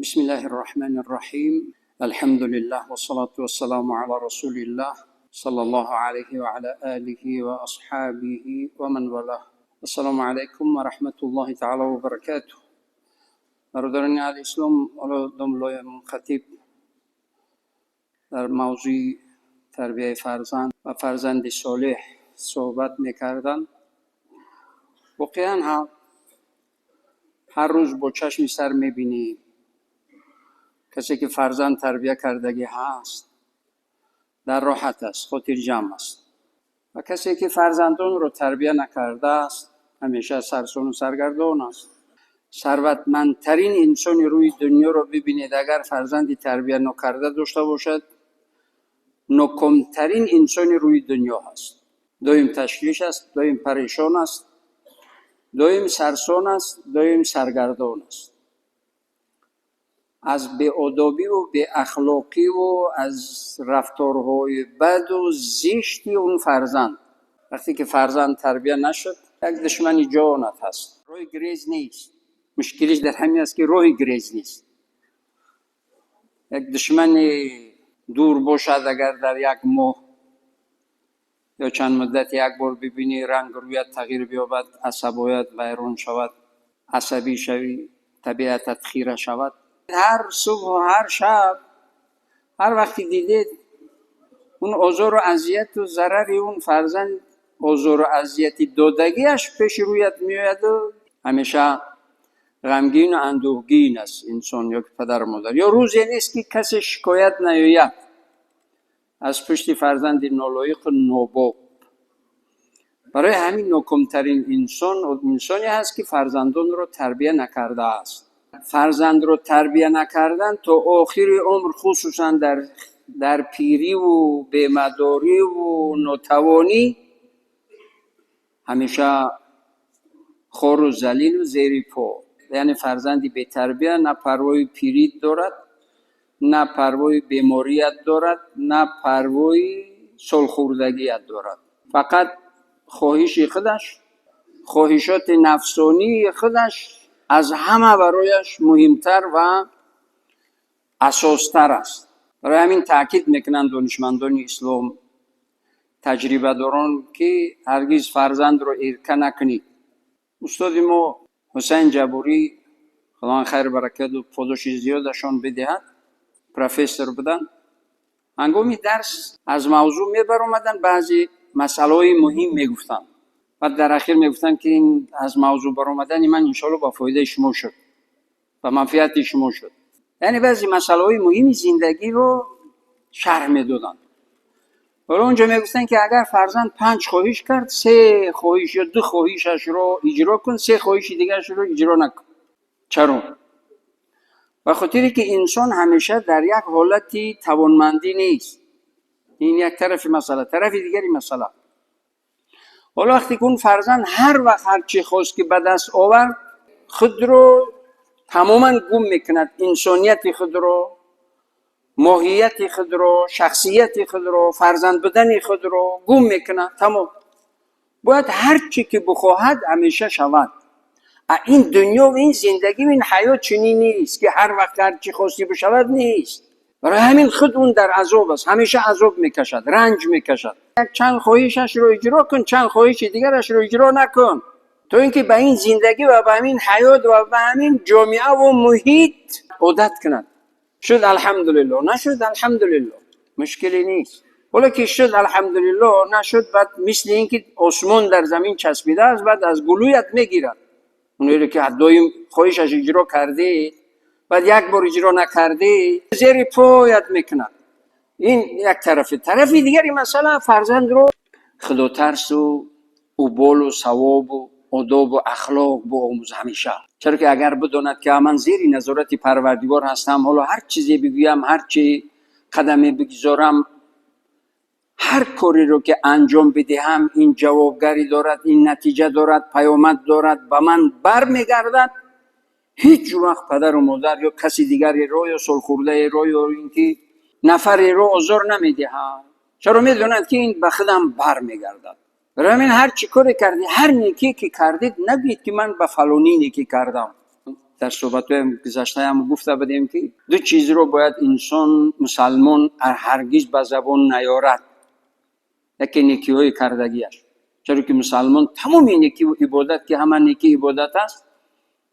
بسم الله الرحمن الرحیم. الحمد لله والصلاة والسلام على رسول الله صلى الله عليه وعلى آله وأصحابه ومن والاه. السلام عليكم ورحمة الله تعالى وبركاته. برادران الاسلام، حالا دملای خطیب در موضوع تربیت فرزند و فرزند صالح صحبت میکردن. واقعا هر روز با چشم سر میبینیم کسی که فرزند تربیت کردگی هست در راحت است، خاطر جمع است، و کسی که فرزندان رو تربیت نکرده است همیشه سرسون و سرگردان است. ثروتمندترین انسان روی دنیا رو ببینید، اگر فرزندی تربیت نکرده داشته باشد نکمترین انسان روی دنیا هست. دائم تشویش است، دائم پریشان است، دائم سرسون است، دائم سرگردان است. از بی‌ادبی و بی اخلاقی و از رفتارهای بد و زشتی اون فرزند، وقتی که فرزند تربیت نشد یک دشمن جانت هست. روی گریز نیست، مشکلش در همین است که روی گریز نیست. یک دشمن دور باشد، اگر در یک ماه یا چند مدت یک بار ببینی رنگ رویت تغییر بیابد، عصبانیت ویران شود، عصبی شوی، طبیعتت خیره شود. هر صبح و هر شب هر وقتی دیدید اون آزار و اذیت و ضرر اون فرزند، آزار و اذیت دادگیش پیش رویت میآید و همیشه غمگین و اندوهگین است انسان یا پدر و مادر. یا روزی نیست که کسی شکایت نیاید از پشت فرزند نالایق و ناباب. برای همین نکمترین انسانی هست که فرزندان رو تربیت نکرده است. فرزند رو تربیت نکردن تا آخر عمر، خصوصا در پیری و بیمداری و ناتوانی، همیشه خور و ذلیل و زیر پا. یعنی فرزندی بی تربیت نه پروای پیری دارد، نه پروای بیماریت دارد، نه پروای سالخوردگیت دارد. فقط خواهش خودش، خواهشات نفسانی خودش از همه برایش مهمتر و اساستر است. برای همین تاکید میکنند دانشمندان اسلام، تجربه داران، که هرگز فرزند رو ارکه نکنید. استاد ما حسین جبوری، خدا خیر برکت و پاداش زیادشان بدهد، پروفسور بودن. هنگامی درس از موضوع میبر اومدن، بعضی مسائل مهم میگفتن و در اخیر میگفتن که این از موضوع بر اومدن من انشالله با فایده شما شد و منفعت شما شد. یعنی بعضی مسائل مهم زندگی رو شرح میدادن. ولی اونجا میگفتن که اگر فرزند 5 خواهش کرد، 3 خواهش یا 2 خواهشش رو اجرا کن، 3 خواهش دیگرش رو اجرا نکن. چرا؟ و خاطری که انسان همیشه در یک حالتی توانمندی نیست. این یک طرف مسئله. طرف دیگری مسئله، حالا وقتی که اون فرزند هر وقت هر چی خواست که به دست آورد، خود رو تماما گم میکند. انسانیت خود رو، ماهیت خود رو، شخصیت خود رو، فرزند بودن خود رو گم میکند. تمام باید هر چی که بخواهد همیشه شود. این دنیا و این زندگی و این حیات چنین نیست که هر وقت هر چی خواستی بشود نیست. برای همین خود اون در عذاب است، همیشه عذاب میکشد، رنج میکشد. یک چند خواهشش رو اجرا کن، چند خواهش دیگرش رو اجرا نکن، تو اینکه به این زندگی و به همین حیات و به همین جامعه و محیط عادت کند. شد الحمدلله، نشد الحمدلله، مشکلی نیست. ولی که شد الحمدلله، نشد بعد مثل اینکه آسمان در زمین چسبیده است، بعد از گلویت میگیرد. اونایی که دایم خواهشش اجرا کرده بعد یک بار اجرا نکرده زیر پایت میکند. این یک طرف دیگری مثلا فرزند رو خدا ترس و قبول و ثواب و آداب و اخلاق با آموز همیشه. چرا که اگر بداند که من زیر نظارت پروردگار هستم، حالا هر چیزی بگویم، هر چی قدمی بگذارم، هر کاری رو که انجام بدهم این جوابگری دارد، این نتیجه دارد، پیامد دارد، به من بر میگردد، هیچ وقت پدر و مادر یا کسی دیگری رو یا سالخورده رو یا اینکه نفری رو آزار نمیدهم. چرا؟ میدونند که این به خودم بر میگردد. برای همین هر چی کاری کردید، هر نیکی که کردید، نگید که من به فلانی نیکی کردم. در صحبت‌های گذشته هم گفته بودیم که دو چیز رو باید انسان مسلمان هرگز به زبان نیارد. یکی نیکی‌های کردگیش، چرا که مسلمان تمام نیکی و عبادت که همه نیکی عبادت است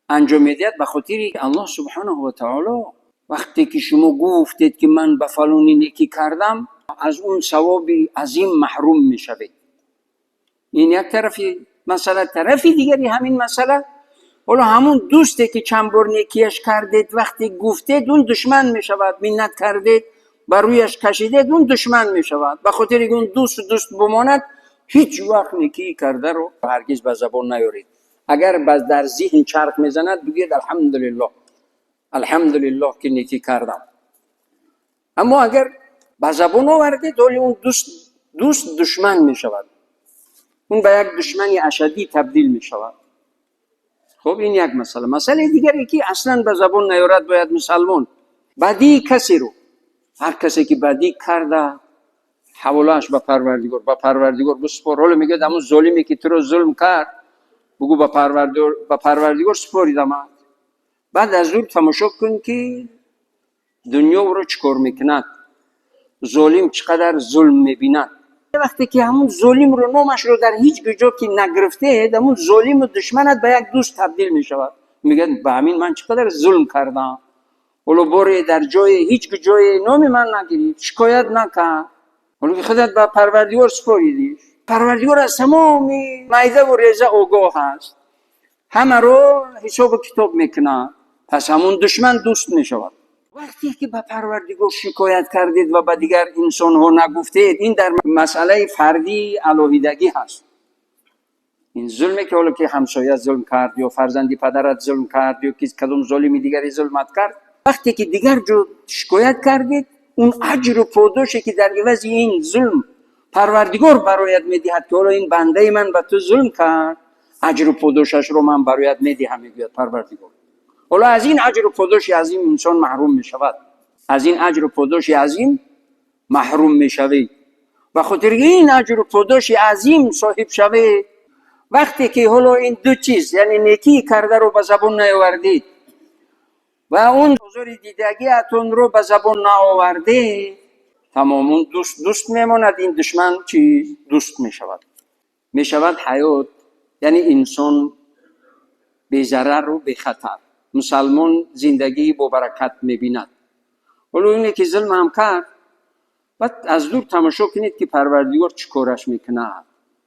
انجام میدهد به خاطر الله سبحانه و تعالی. وقتی که شما گفتید که من به فلانی نیکی کردم، از اون ثواب عظیم محروم میشوید. این یک طرفی مسئله. طرفی دیگری همین مسئله، حالا همون دوستی که چند بار نیکیش کردید وقتی گفتید اون دشمن میشود، منت کردید بر رویش کشیدید اون دشمن میشود. به خاطر اون دوست بماند، هیچ وقت نیکی کرده رو هرگز به زبان نیارید. اگر باز در ذهن چرخ میزند بگید الحمدلله که نیکی کردم. اما اگر به زبان آوردید اون دوست دشمن میشود، اون به یک دشمنی اشدی تبدیل میشود. خب این یک مسئله. مسئله دیگری که اصلا به زبان نیارد باید مسلمان بدی کسی رو، هر کسی که بدی کرده حوالش به پروردگار بسپار. حالا میگه همون ظالمی که تو رو ظلم کرد بگو به پروردگار سپاریدم. بعد از اون تماشا کن که دنیا رو چکار میکند، ظالم چقدر ظلم میبیند. وقتی که همون ظالم رو نامش رو در هیچ جا که نگرفته، همون ظالم و دشمنت به یک دوست تبدیل میشود. میگن به همین من چقدر ظلم کردم، ولو باره در هیچ جای نام من نگیرید، شکایت نکن، ولو خودت به پروردگار سپاریدی. پروردگار از تمام میده و ریزه آگاه هست، همه رو حساب کتاب میکنه. پس همون دشمن دوست میشود. وقتی که به پروردگار شکایت کردید و به دیگر انسان ها نگفتید، این در مسئله فردی علاهیدگی هست. این ظلمی که حالا که همسایه ظلم کرد یا فرزندی پدرت ظلم کرد یا کدوم ظالمی دیگری ظلمت کرد، وقتی که دیگر جو شکایت کردید، اون اجر و پاداشی که در عوض این ظلم پروردگار برایت میدهد که حالا این بنده من به تو ظلم کرد، اجر و پاداشش رو من برایت میدهم، میگوید پروردگار. حالا از این اجر و پاداش عظیم انسان محروم می شود. از این اجر و پاداش عظیم محروم می شوید. و خاطر این اجر و پاداش عظیم صاحب شوید وقتی که حالا این دو چیز، یعنی نیکی کرده رو به زبان نیاوردید و اون حضور دیدگی اتون رو به زبان نیاوردید، تمامون دوست میماند. این دشمن چی دوست می شود. می شود حیات، یعنی انسان بی ضرر و بی خطر. مسلمان زندگی با برکت میبیند. ولی اینه که ظلم هم کرد، بعد از دور تماشا کنید که پروردگار چیکارش میکنه.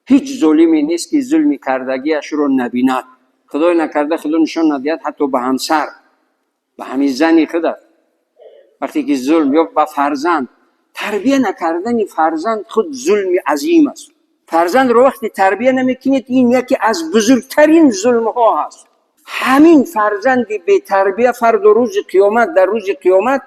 هیچ ظالمی نیست که ظلمی کردگیش رو نبیند. خدای نکرده خدا نشان ندهد حتی به همسر، به همین زنی خودت، وقتی که ظلم یا به فرزند، تربیه نکردن فرزند خود ظلم عظیم است. فرزند رو وقتی تربیه نمیکنید، این یکی از بزرگترین ظلم ها هست. همین فرزند بی تربیه فرد روز قیامت، در روز قیامت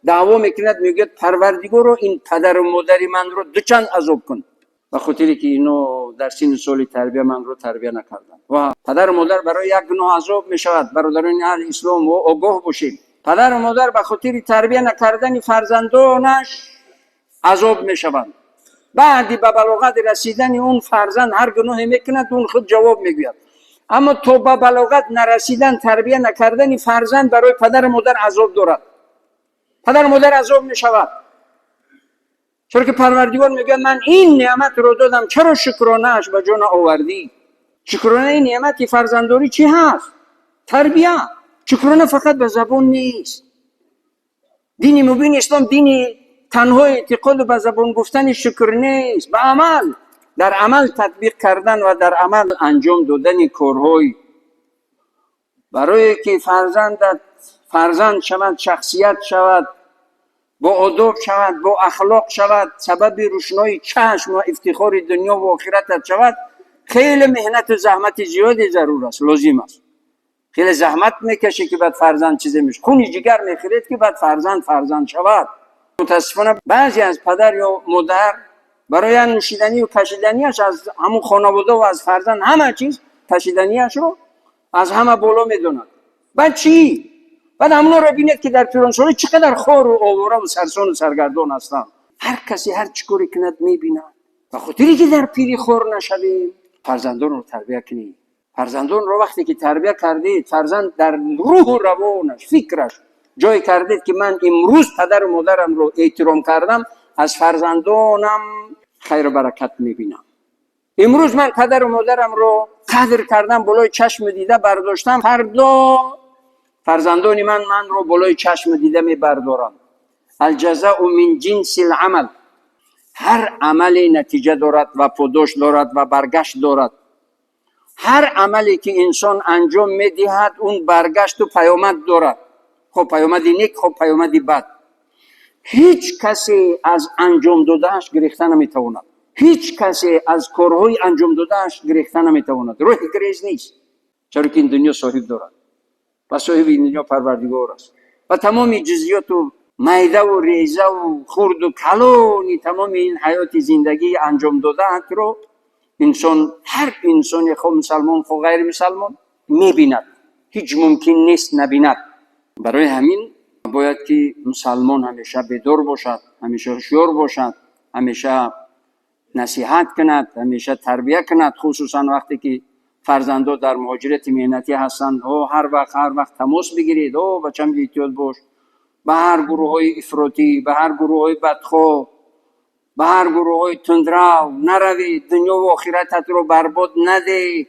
دعوا میکند، میگه پروردگار رو این پدر و مادر من رو دوچند عذاب کن، و خاطری که اینو در سن سال تربیه من رو تربیه نکردن. و پدر و مادر برای یک گناه عذاب میشود. برادران اهل اسلام و آگاه باشید، پدر و مادر به خاطر تربیه نکردن فرزندانش عذاب میشوند. بعدی به بلاغت رسیدن اون فرزند هر گناهی میکند اون خود جواب میگوید. اما تو به بلاغت نرسیدن، تربیه نکردن فرزند برای پدر و مادر عذاب دارد. پدر و مادر عذاب میشود، چرا که پروردگار میگه من این نعمت رو دادم، چرا شکرانه‌اش به جا آوردی؟ شکرانه این نعمت فرزنداری چی هست؟ تربیه. شکرانه فقط به زبان نیست. دین مبین اسلام دین تنها اعتقاد به زبان گفتن شکر نیست، به عمل، در عمل تطبیق کردن و در عمل انجام دادن کارهای برای که فرزند شود، شخصیت شود، با آداب شود، با اخلاق شود، سبب روشنایی چشم و افتخار دنیا و آخرت شود. خیلی مهنت و زحمت زیادی ضرور است، لازم است. خیلی زحمت میکشه که بعد فرزند چیزی میشه، خونی جگر میخورید که بعد فرزند شود. متاسفانه بعضی از پدر یا مادر برای نوشیدنی و کشیدنیش از همون خانواده و از فرزند همه چیز کشیدنیش رو از همه بالا میدونن. بعد چی؟ بعد همون رو بینید که در پیرانشوری چقدر خور و آواره و سرسان و سرگردان هستن. هر کسی هر چیکاری کند میبینه. و خاطری که در پیری خور نشویم، فرزندان رو تربیه کنیم. فرزندان رو وقتی که تربیت کردید، فرزند در روح و روانش، فکرش جای کردید که من امروز پدر و مادرم رو احترام کردم، از فرزندانم خیر و برکت میبینم. امروز من پدر و مادرم رو قدر کردم، بالای چشم دیده برداشتم، فردا فرزندان من رو بالای چشم دیده میبردارم. الجزاء من جنس العمل. هر عمل نتیجه دارد و پاداش دارد و برگشت دارد. هر عملی که انسان انجام میدهد اون برگشت و پیامد دارد. خب پیامد نیک، خب پیامد بد. هیچ کسی از انجام دادهش گریخته نمیتواند. هیچ کسی از کارهای انجام دادهش گریخته نمیتواند. روح گریز نیست، چرا که این دنیا صاحب دارد و صاحب این دنیا پروردگار است و تمام جزئیات و میده و ریزه و خرد و کلانی تمام این حیات زندگی انجام داده رو انسان، هر انسانی خود مسلمان خود غیر مسلمان میبیند. هیچ ممکن نیست نبیند. برای همین باید که مسلمان همیشه بیدار باشد، همیشه هوشیار باشد، همیشه نصیحت کند، همیشه تربیت کند. خصوصا وقتی که فرزندان در مهاجرت مهنتی هستند، هر وقت تماس بگیرید، بچم احتیاط باش، به هر گروه های افراطی، به هر گروه های بدخو، به هر گروه های تندرو نروید، دنیا و آخرتت رو برباد نده،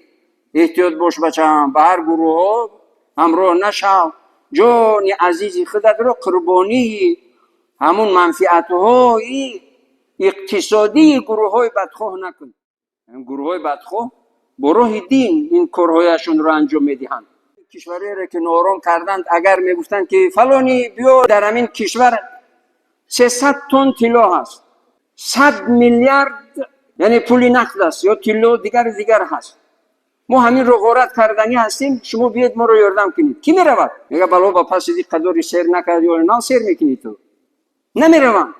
احتیاط باش بچم، به هر گروه ها همراه نشو، جان عزیزی خودت رو قربانی همون منفعت های اقتصادی گروه های بدخواه نکن. گروه های بدخواه برای دین این کارهایشون رو انجام میدهند. کشوری را که نارام کردند، اگر میگفتند که فلانی بیا در همین کشور 300 تن طلا هست، 100 میلیارد یعنی پولی نقد است یا طلا دیگر هست، ما همین رو غارت کردنی هستیم، شما بیاید ما رو یاردم کنید. کی میرود؟ میگه بلا با پس دی قدری سیر نکردی یا نه سیر میکنی تو؟ نمیروم.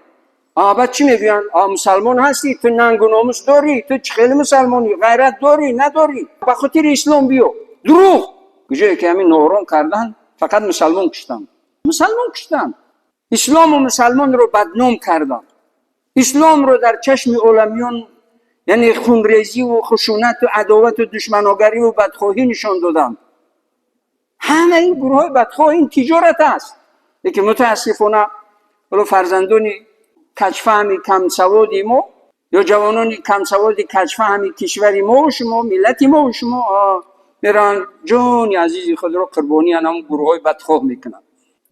بعد چی میگوین؟ مسلمان هستی، تو ننگ و ناموس داری، تو خیلی مسلمانی، غیرت داری نداری، به خاطر اسلام بیو. دروغ. کجایی که همین نوران کردن فقط مسلمان کشتن. اسلام و مسلمان رو بدنام کردن. اسلام رو در چشم عالمیان یعنی خونریزی و خشونت و عداوت و دشمناگری و بدخواهی نشان دادن. همه این گروه های بدخواه این تجارت است. لیکن متاسفانه فرزندانی کجفهمی کم سوادی ما یا جوانانی کم سوادی کجفهمی کشوری ما و شما، ملتی ما و شما میرن جان عزیزی خود را قربانی همون گروه های بدخواه میکنن.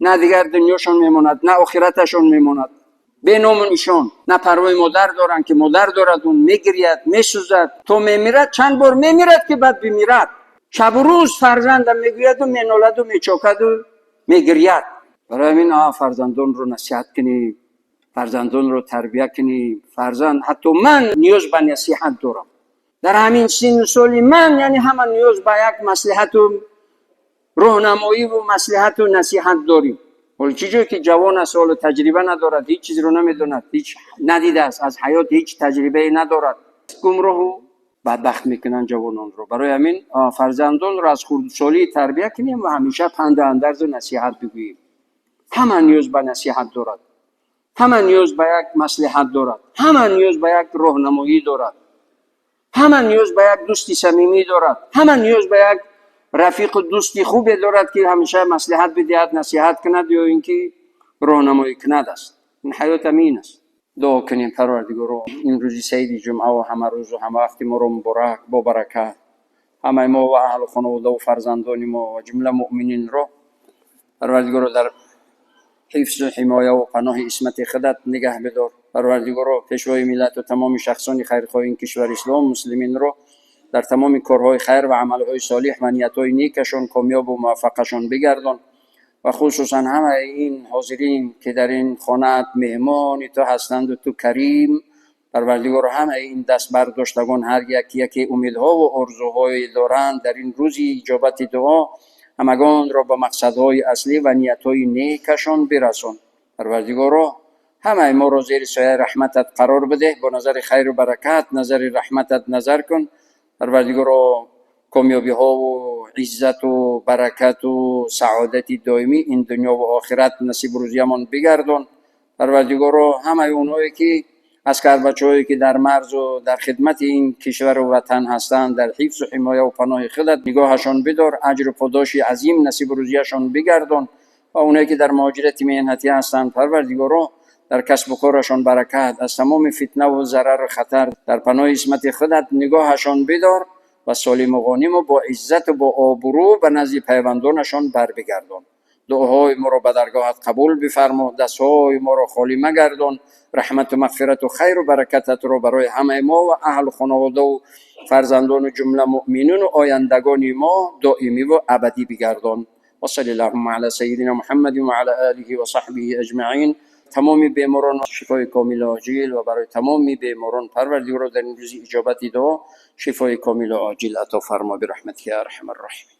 نه دیگر دنیاشون میماند، نه آخرتشون میماند. به نام ایشان نه پروای مادر دارن که مادر دارد اون میگرید میسوزد، تو میمیرد چند بار میمیرد که بعد بمیرد. شب و روز فرزندم میگوید و مینالد و میچاکد و میگرید. برای همین فرزندان رو نصیحت کنی، فرزندان رو تربیت کنی. فرزند، حتی من نیاز به نصیحت دارم در همین سن و سالی من، یعنی همه نیاز به یک مصلحت و راهنمایی و مصلحت و نصیحت داریم. ولی چیزی که جوان است و تجربه ندارد، هیچ چیز رو نمیدوند، هیچ ندیده است، از حیات هیچ تجربه ندارد، گمراه و بدبخت میکنن جوانان رو. برای همین فرزندان رو از خردسالی تربیت کنیم و همیشه پند اندرز و نصیحت بگوییم. همه نیاز به نصیحت دارد، همه نیاز به یک مصلحت دارد، همه نیاز به یک راهنمایی دارد، همه نیاز به یک دوستی صمیمی دارد، همه نیاز به یک رفیق و دوستی خوبی دارد که همیشه مصلحت بدهد، نصیحت کند یا اینکه راهنمایی کند است. این حیات امین است. دعا کنیم پروردگارا این روزی سید جمعه و همه روز و همه وقت ما رو مبارک با برکت، همه ما و اهل خانواده و فرزندان ما و جمله مؤمنین رو پروردگارا در حفظ و حمایه و پناه عصمت خودت نگه بدار. پروردگارا پیشوای ملت و تمام شخصان خیرخواه این کشور اسلام مسلمین رو در تمام کارهای خیر و عملهای صالح و نیتهای نیکشون کامیاب و موفقشون بگردان و خصوصا همه این حاضرین که در این خانه مهمان تو هستند و تو کریم. پروردگار همه این دست برداشتگان هر یکی امیدها و آرزوهای دارند در این روزی اجابت دعا همگان را به مقصدهای اصلی و نیتهای نیکشان برسان. پروردگارا همه ما را زیر سایه رحمتت قرار بده، با نظر خیر و برکت نظر رحمتت نظر کن. پروردگارا کامیابی ها و عزت و برکت و سعادت دائمی این دنیا و آخرت نصیب روزیمان بگردان. پروردگارا همه اونهایی که از بچه‌هایی که در مرز و در خدمت این کشور و وطن هستند در حفظ و حمایه و پناه خودت نگاهشان بدار، اجر و پاداش عظیم نصیب روزیشان بگردان و اونایی که در مهاجرت مهنتی هستند پروردگارا در کسب و کارشان برکت، از تمام فتنه و ضرر و خطر در پناه اسمت خودت نگاهشان بدار و سالم و غانم و با عزت و با آبرو به نزد پیوندانشان بر بگردان. دعاهای ما را به درگاهت قبول بفرما، دستهای ما را خالی مگردان. رحمت و مغفرت و خیر و برکتت را برای همه ما و اهل و خانواده و فرزندان و جمله مؤمنین و آیندگان ما دائمی و ابدی بگردان. و صلی اللهم علی سیدنا محمد و علی آله و صحبه اجمعین. تمام بیماران شفای کامل عاجل و برای تمام بیماران پروردگار در این روز اجابت دعا شفای کامل عاجل عطا فرما برحمتک یا ارحم الراحمین.